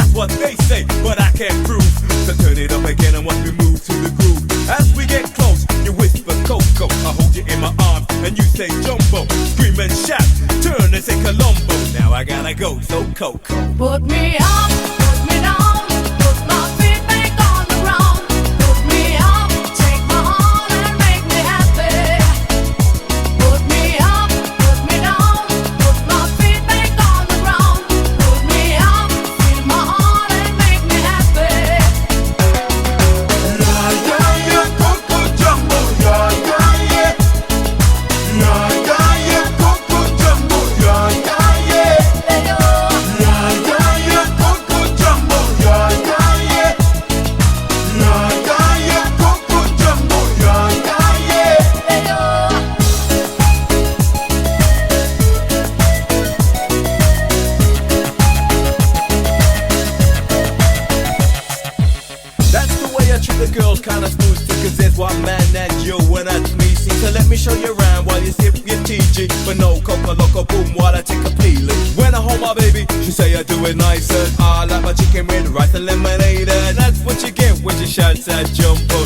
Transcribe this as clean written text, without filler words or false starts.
that's what they say, but I can't prove. So turn it up again and watch me move to the groove. As we get close, you whisper Coco, I hold you in my arms and you say Jumbo. Scream and shout, turn and say Colombo. Now I gotta go, so Coco. Put me up, put me down, put my feet back on the ground. Put me up, take my heart and make me happy. Put me up, put me down, put my feet back on the ground. Put me up, feel my heart and make me happy. Yeah, yeah, yeah, Coco Jumbo, yeah, yeah, yeah. Yeah, yeah, yeah, Coco Jumbo, yeah, yeah, yeah. Yeah, yeah, yeah, Coco Jumbo, yeah, yeah, yeah. Yeah, yeah, yeah, Coco Jumbo, yeah, yeah, yeah. That's the way I treat the girls, kinda smooth too, cause there's one man and you and that's me. See, so let me show you around while you sip your TG. But no coca loco boom while I take a peeling. When I hold my baby, she say I do it nicer. I like my chicken with rice and lemonade, and that's what you get when you shout that Jumbo.